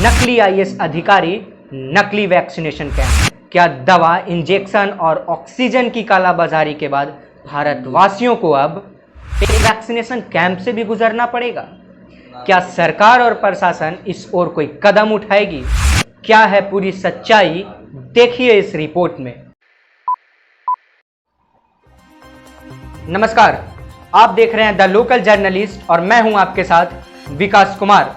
नकली आईएएस अधिकारी, नकली वैक्सीनेशन कैंप। क्या दवा, इंजेक्शन और ऑक्सीजन की कालाबाजारी के बाद भारतवासियों को अब एक वैक्सीनेशन कैंप से भी गुजरना पड़ेगा? क्या सरकार और प्रशासन इस ओर कोई कदम उठाएगी? क्या है पूरी सच्चाई, देखिए इस रिपोर्ट में। नमस्कार, आप देख रहे हैं द लोकल जर्नलिस्ट और मैं हूं आपके साथ विकास कुमार।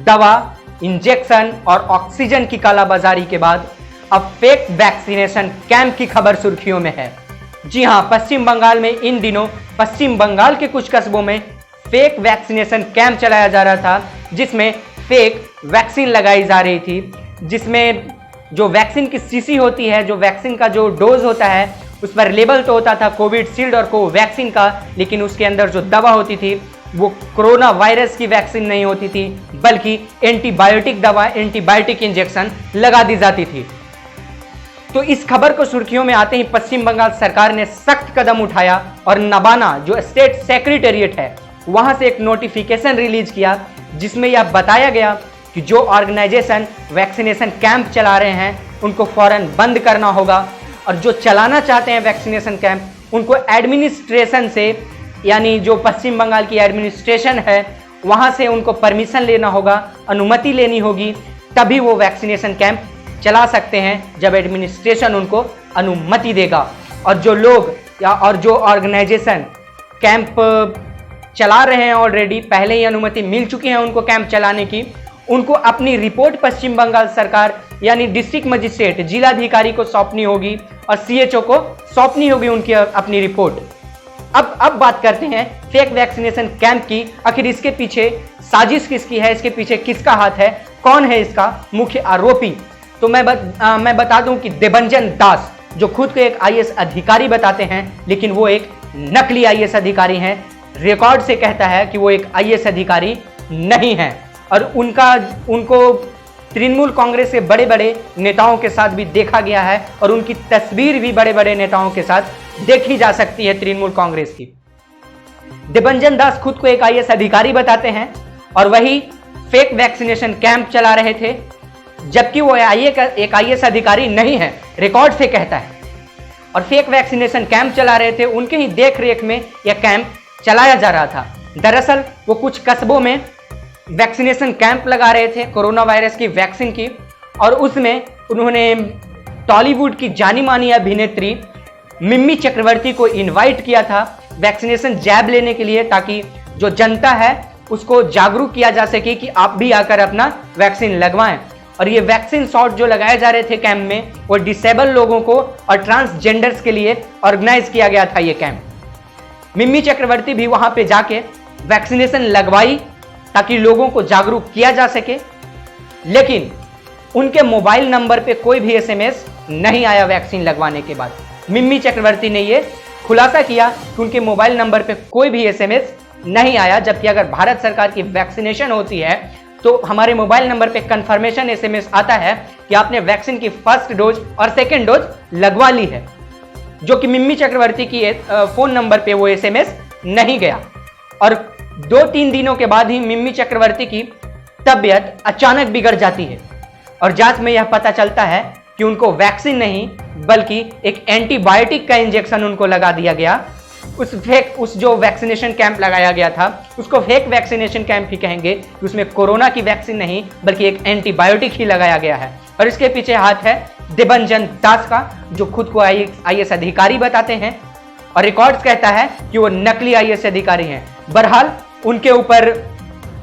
दवा, इंजेक्शन और ऑक्सीजन की कालाबाजारी के बाद अब फेक वैक्सीनेशन कैंप की खबर सुर्खियों में है। जी हां, पश्चिम बंगाल में इन दिनों पश्चिम बंगाल के कुछ कस्बों में फेक वैक्सीनेशन कैंप चलाया जा रहा था, जिसमें फेक वैक्सीन लगाई जा रही थी, जिसमें जो वैक्सीन की शीशी होती है, जो वैक्सीन का जो डोज होता है, उस पर लेबल तो होता था कोविशील्ड और कोवैक्सीन का, लेकिन उसके अंदर जो दवा होती थी वो कोरोना वायरस की वैक्सीन नहीं होती थी, बल्कि एंटीबायोटिक दवा, एंटीबायोटिक इंजेक्शन लगा दी जाती थी। तो इस खबर को सुर्खियों में आते ही पश्चिम बंगाल सरकार ने सख्त कदम उठाया और नबाना, जो स्टेट सेक्रेटेरिएट है, वहां से एक नोटिफिकेशन रिलीज किया, जिसमें यह बताया गया कि जो ऑर्गेनाइजेशन वैक्सीनेशन कैंप चला रहे हैं उनको फौरन बंद करना होगा, और जो चलाना चाहते हैं वैक्सीनेशन कैंप उनको एडमिनिस्ट्रेशन से, यानी जो पश्चिम बंगाल की एडमिनिस्ट्रेशन है वहां से उनको परमिशन लेना होगा, अनुमति लेनी होगी, तभी वो वैक्सीनेशन कैंप चला सकते हैं, जब एडमिनिस्ट्रेशन उनको अनुमति देगा। और जो लोग और जो ऑर्गेनाइजेशन कैंप चला रहे हैं, ऑलरेडी पहले ही अनुमति मिल चुकी है उनको कैंप चलाने की, उनको अपनी रिपोर्ट पश्चिम बंगाल सरकार यानी डिस्ट्रिक्ट मजिस्ट्रेट, जिलाधिकारी को सौंपनी होगी और सीएचओ को सौंपनी होगी उनकी अपनी रिपोर्ट। अब बात करते हैं फेक वैक्सीनेशन कैंप की। आखिर इसके पीछे साजिश किसकी है, इसके पीछे किसका हाथ है, कौन है इसका मुख्य आरोपी? तो मैं बता दूं कि देबंजन दास, जो खुद को एक आईएएस अधिकारी बताते हैं, लेकिन वो एक नकली आईएएस अधिकारी हैं। रिकॉर्ड से कहता है कि वो एक आईएएस अधिकारी नहीं है, और उनको तृणमूल कांग्रेस के बड़े बड़े नेताओं के साथ भी देखा गया है, और उनकी तस्वीर भी बड़े बड़े नेताओं के साथ देखी जा सकती है तृणमूल कांग्रेस की। देबंजन दास खुद को एक आईएएस अधिकारी बताते हैं और वही फेक वैक्सीनेशन कैंप चला रहे थे, जबकि वो एक आईएएस अधिकारी नहीं है, रिकॉर्ड से कहता है। और फेक वैक्सीनेशन कैंप चला रहे थे, उनके ही देख रेख में यह कैंप चलाया जा रहा था। दरअसल वो कुछ कस्बों में वैक्सीनेशन कैंप लगा रहे थे कोरोना वायरस की वैक्सीन की, और उसमें उन्होंने टॉलीवुड की जानी मानी अभिनेत्री मिम्मी चक्रवर्ती को इनवाइट किया था वैक्सीनेशन जैब लेने के लिए, ताकि जो जनता है उसको जागरूक किया जा सके कि आप भी आकर अपना वैक्सीन लगवाएं। और ये वैक्सीन शॉट जो लगाए जा रहे थे कैंप में, वो डिसेबल लोगों को और ट्रांसजेंडर्स के लिए ऑर्गेनाइज किया गया था ये कैंप। मिम्मी चक्रवर्ती भी वहां पे जाके वैक्सीनेशन लगवाई ताकि लोगों को जागरूक किया जा सके, लेकिन उनके मोबाइल नंबर पे कोई भी एसएमएस नहीं आया वैक्सीन लगवाने के बाद। मिम्मी चक्रवर्ती ने ये खुलासा किया कि उनके मोबाइल नंबर पे कोई भी एसएमएस नहीं आया, जबकि अगर भारत सरकार की वैक्सीनेशन होती है तो हमारे मोबाइल नंबर पे कंफर्मेशन एसएमएस आता है कि आपने वैक्सीन की फर्स्ट डोज और सेकेंड डोज लगवा ली है, जो कि मिम्मी चक्रवर्ती की फोन नंबर पे वो एसएमएस नहीं गया। और 2-3 दिनों के बाद ही मिम्मी चक्रवर्ती की तबीयत अचानक बिगड़ जाती है, और जांच में यह पता चलता है कि उनको वैक्सीन नहीं बल्कि एक एंटीबायोटिक का इंजेक्शन उनको लगा दिया गया। उस जो वैक्सीनेशन कैंप लगाया गया था उसको फेक वैक्सीनेशन कैंप ही कहेंगे, कि उसमें कोरोना की वैक्सीन नहीं बल्कि एक एंटीबायोटिक ही लगाया गया है। और इसके पीछे हाथ है देबंजन दास का, जो खुद को आईएएस अधिकारी बताते हैं, और रिकॉर्ड्स कहता है कि वो नकली आईएएस अधिकारी हैं। बहरहाल उनके ऊपर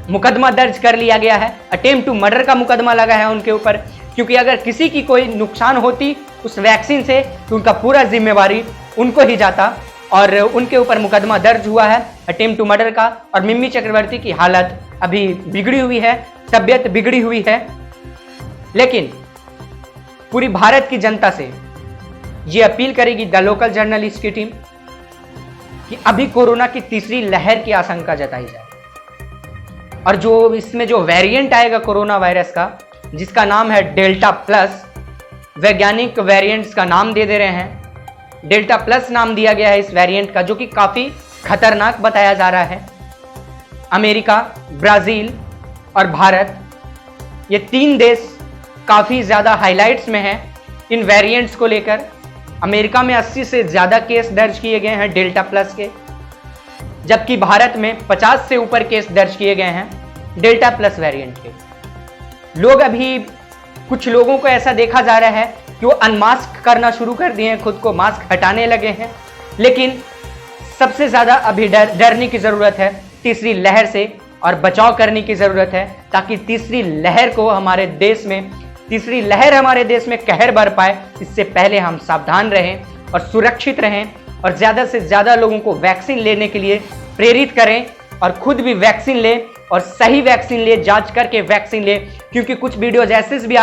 मुकदमा दर्ज कर लिया गया है, अटेम्प्ट टू मर्डर का मुकदमा लगा है उनके ऊपर, क्योंकि अगर किसी की कोई नुकसान होती उस वैक्सीन से तो उनका पूरा जिम्मेवारी उनको ही जाता, और उनके ऊपर मुकदमा दर्ज हुआ है अटेम्प्ट टू मर्डर का। और मिम्मी चक्रवर्ती की हालत अभी बिगड़ी हुई है, तबीयत बिगड़ी हुई है। लेकिन पूरी भारत की जनता से ये अपील करेगी द लोकल जर्नलिस्ट की टीम कि अभी कोरोना की तीसरी लहर की आशंका जताई जाए, और जो इसमें जो वेरिएंट आएगा कोरोना वायरस का, जिसका नाम है डेल्टा प्लस, वैज्ञानिक वेरिएंट्स का नाम दे रहे हैं, डेल्टा प्लस नाम दिया गया है इस वेरिएंट का, जो कि काफी खतरनाक बताया जा रहा है। अमेरिका, ब्राजील और भारत ये 3 देश काफ़ी ज़्यादा हाइलाइट्स में हैं इन वेरिएंट्स को लेकर। अमेरिका में 80 से ज़्यादा केस दर्ज किए गए हैं डेल्टा प्लस के, जबकि भारत में 50 से ऊपर केस दर्ज किए गए हैं डेल्टा प्लस वेरिएंट के। लोग अभी कुछ लोगों को ऐसा देखा जा रहा है कि वो अनमास्क करना शुरू कर दिए हैं, खुद को मास्क हटाने लगे हैं। लेकिन सबसे ज़्यादा अभी डरने की ज़रूरत है तीसरी लहर से, और बचाव करने की ज़रूरत है ताकि तीसरी लहर हमारे देश में कहर बर पाए। इससे पहले हम सावधान रहें और सुरक्षित रहें और ज़्यादा से ज़्यादा लोगों को वैक्सीन लेने के लिए प्रेरित करें और खुद भी वैक्सीन लें और सही वैक्सीन लें, जांच करके वैक्सीन लें। क्योंकि कुछ वीडियोज ऐसे भी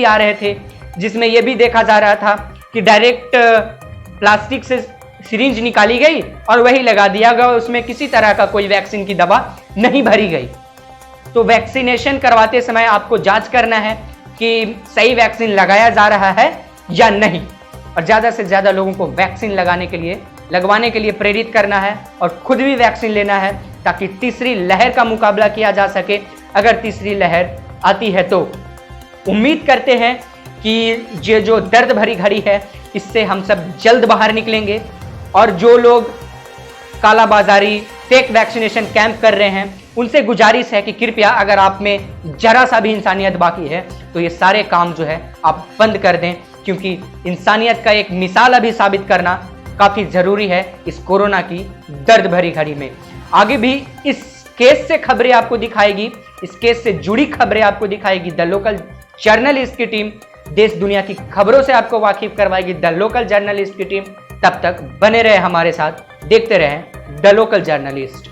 आ रहे थे जिसमें यह भी देखा जा रहा था कि डायरेक्ट प्लास्टिक से सिरिंज निकाली गई और वही लगा दिया गया, उसमें किसी तरह का कोई वैक्सीन की दवा नहीं भरी गई। तो वैक्सीनेशन करवाते समय आपको जांच करना है कि सही वैक्सीन लगाया जा रहा है या नहीं, और ज़्यादा से ज़्यादा लोगों को वैक्सीन लगवाने के लिए प्रेरित करना है और खुद भी वैक्सीन लेना है ताकि तीसरी लहर का मुकाबला किया जा सके। अगर तीसरी लहर आती है तो उम्मीद करते हैं कि ये जो दर्द भरी घड़ी है इससे हम सब जल्द बाहर निकलेंगे। और जो लोग कालाबाजारी फेक वैक्सीनेशन कैंप कर रहे हैं उनसे गुजारिश है कि कृपया अगर आप में जरा सा भी इंसानियत बाकी है तो ये सारे काम जो है आप बंद कर दें, क्योंकि इंसानियत का एक मिसाल अभी साबित करना काफ़ी ज़रूरी है इस कोरोना की दर्द भरी घड़ी में। आगे भी इस केस से खबरें आपको दिखाएगी, इस केस से जुड़ी खबरें आपको दिखाएगी द लोकल जर्नलिस्ट की टीम। देश दुनिया की खबरों से आपको वाकिफ करवाएगी द लोकल जर्नलिस्ट की टीम। तब तक बने रहे हमारे साथ, देखते रहें द लोकल जर्नलिस्ट।